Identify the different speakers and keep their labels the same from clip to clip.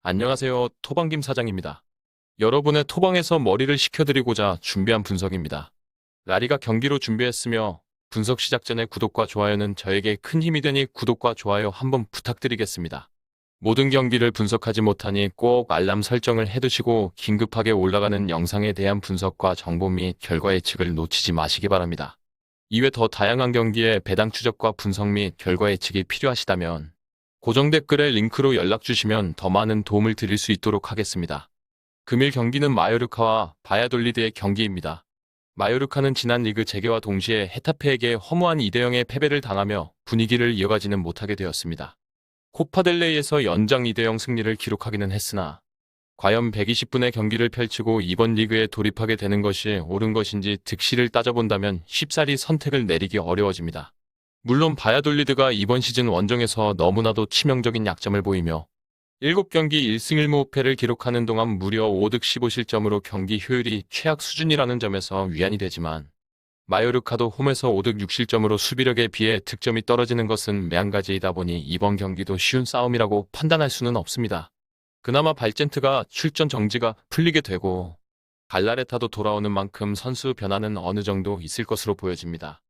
Speaker 1: 안녕하세요. 토방김 사장입니다. 여러분의 토방에서 머리를 식혀드리고자 준비한 분석입니다. 라리가 경기로 준비했으며 분석 시작 전에 구독과 좋아요는 저에게 큰 힘이 되니 구독과 좋아요 한번 부탁드리겠습니다. 모든 경기를 분석하지 못하니 꼭 알람 설정을 해두시고 긴급하게 올라가는 영상에 대한 분석과 정보 및 결과 예측을 놓치지 마시기 바랍니다. 이외 더 다양한 경기의 배당 추적과 분석 및 결과 예측이 필요하시다면 고정 댓글에 링크로 연락 주시면 더 많은 도움을 드릴 수 있도록 하겠습니다. 금일 경기는 마요르카와 바야돌리드의 경기입니다. 마요르카는 지난 리그 재개와 동시에 헤타페에게 허무한 2대0의 패배를 당하며 분위기를 이어가지는 못하게 되었습니다. 코파델레이에서 연장 2대0 승리를 기록하기는 했으나 과연 120분의 경기를 펼치고 이번 리그에 돌입하게 되는 것이 옳은 것인지 득실을 따져본다면 쉽사리 선택을 내리기 어려워집니다. 물론 바야돌리드가 이번 시즌 원정에서 너무나도 치명적인 약점을 보이며 7경기 1승 1무패를 기록하는 동안 무려 5득 15실점으로 경기 효율이 최악 수준이라는 점에서 위안이 되지만 마요르카도 홈에서 5득 6실점으로 수비력에 비해 득점이 떨어지는 것은 매한가지이다 보니 이번 경기도 쉬운 싸움이라고 판단할 수는 없습니다. 그나마 발젠트가 출전 정지가 풀리게 되고 갈라레타도 돌아오는 만큼 선수 변화는 어느 정도 있을 것으로 보여집니다.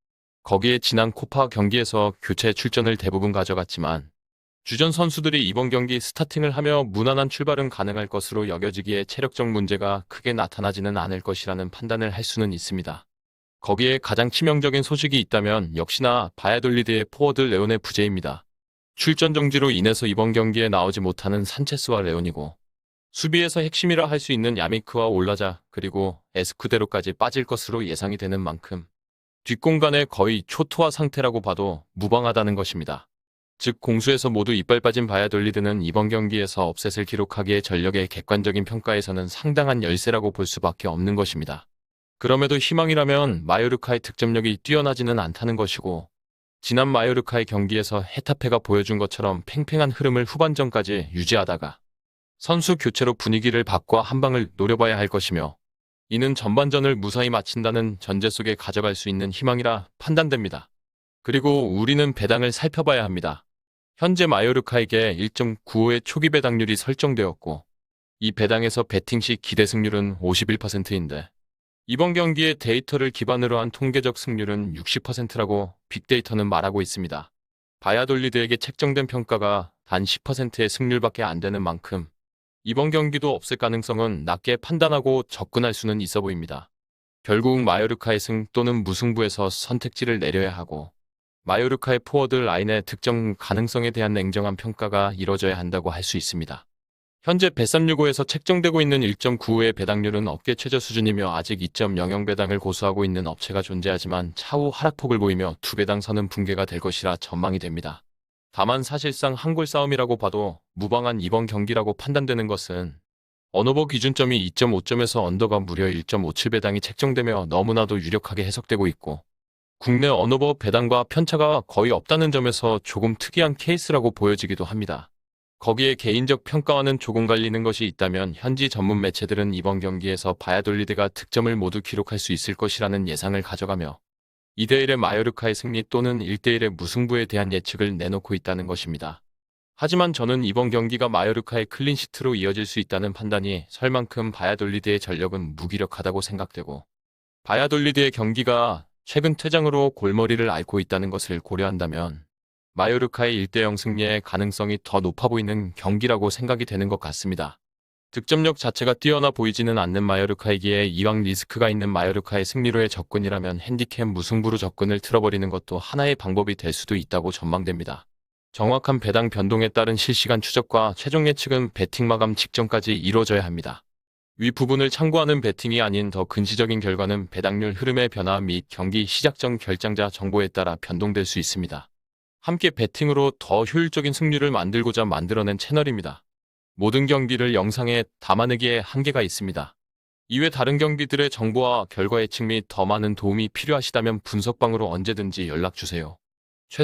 Speaker 1: 거기에 지난 코파 경기에서 교체 출전을 대부분 가져갔지만 주전 선수들이 이번 경기 스타팅을 하며 무난한 출발은 가능할 것으로 여겨지기에 체력적 문제가 크게 나타나지는 않을 것이라는 판단을 할 수는 있습니다. 거기에 가장 치명적인 소식이 있다면 역시나 바야돌리드의 포워드 레온의 부재입니다. 출전 정지로 인해서 이번 경기에 나오지 못하는 산체스와 레온이고 수비에서 핵심이라 할 수 있는 야미크와 올라자 그리고 에스쿠데로까지 빠질 것으로 예상이 되는 만큼 뒷공간의 거의 초토화 상태라고 봐도 무방하다는 것입니다. 즉 공수에서 모두 이빨 빠진 바야돌리드는 이번 경기에서 업셋을 기록하기에 전력의 객관적인 평가에서는 상당한 열세라고 볼 수밖에 없는 것입니다. 그럼에도 희망이라면 마요르카의 득점력이 뛰어나지는 않다는 것이고 지난 마요르카의 경기에서 헤타페가 보여준 것처럼 팽팽한 흐름을 후반전까지 유지하다가 선수 교체로 분위기를 바꿔 한 방을 노려봐야 할 것이며 이는 전반전을 무사히 마친다는 전제 속에 가져갈 수 있는 희망이라 판단됩니다. 그리고 우리는 배당을 살펴봐야 합니다. 현재 마요르카에게 1.95의 초기 배당률이 설정되었고 이 배당에서 배팅 시 기대 승률은 51%인데 이번 경기의 데이터를 기반으로 한 통계적 승률은 60%라고 빅데이터는 말하고 있습니다. 바야돌리드에게 책정된 평가가 단 10%의 승률밖에 안 되는 만큼 이번 경기도 없을 가능성은 낮게 판단하고 접근할 수는 있어 보입니다. 결국 마요르카의 승 또는 무승부에서 선택지를 내려야 하고 마요르카의 포워드 라인의 득점 가능성에 대한 냉정한 평가가 이뤄져야 한다고 할 수 있습니다. 현재 Bet365에서 책정되고 있는 1.95의 배당률은 업계 최저 수준이며 아직 2.00 배당을 고수하고 있는 업체가 존재하지만 차후 하락폭을 보이며 두 배당 선은 붕괴가 될 것이라 전망이 됩니다. 다만 사실상 한골 싸움이라고 봐도 무방한 이번 경기라고 판단되는 것은 언어버 기준점이 2.5점에서 언더가 무려 1.57 배당이 책정되며 너무나도 유력하게 해석되고 있고 국내 언어버 배당과 편차가 거의 없다는 점에서 조금 특이한 케이스라고 보여지기도 합니다. 거기에 개인적 평가와는 조금 갈리는 것이 있다면 현지 전문 매체들은 이번 경기에서 바야돌리드가 득점을 모두 기록할 수 있을 것이라는 예상을 가져가며 2대1의 마요르카의 승리 또는 1대1의 무승부에 대한 예측을 내놓고 있다는 것입니다. 하지만 저는 이번 경기가 마요르카의 클린시트로 이어질 수 있다는 판단이 설 만큼 바야돌리드의 전력은 무기력하다고 생각되고 바야돌리드의 경기가 최근 퇴장으로 골머리를 앓고 있다는 것을 고려한다면 마요르카의 1대0 승리의 가능성이 더 높아 보이는 경기라고 생각이 되는 것 같습니다. 득점력 자체가 뛰어나 보이지는 않는 마요르카이기에 이왕 리스크가 있는 마요르카의 승리로의 접근이라면 핸디캡 무승부로 접근을 틀어버리는 것도 하나의 방법이 될 수도 있다고 전망됩니다. 정확한 배당 변동에 따른 실시간 추적과 최종 예측은 배팅 마감 직전까지 이루어져야 합니다. 위 부분을 참고하는 배팅이 아닌 더 근시적인 결과는 배당률 흐름의 변화 및 경기 시작 전 결장자 정보에 따라 변동될 수 있습니다. 함께 배팅으로 더 효율적인 승률을 만들고자 만들어낸 채널입니다. 모든 경기를 영상에 담아내기에 한계가 있습니다. 이외 다른 경기들의 정보와 결과 예측 및 더 많은 도움이 필요하시다면 분석방으로 언제든지 연락주세요.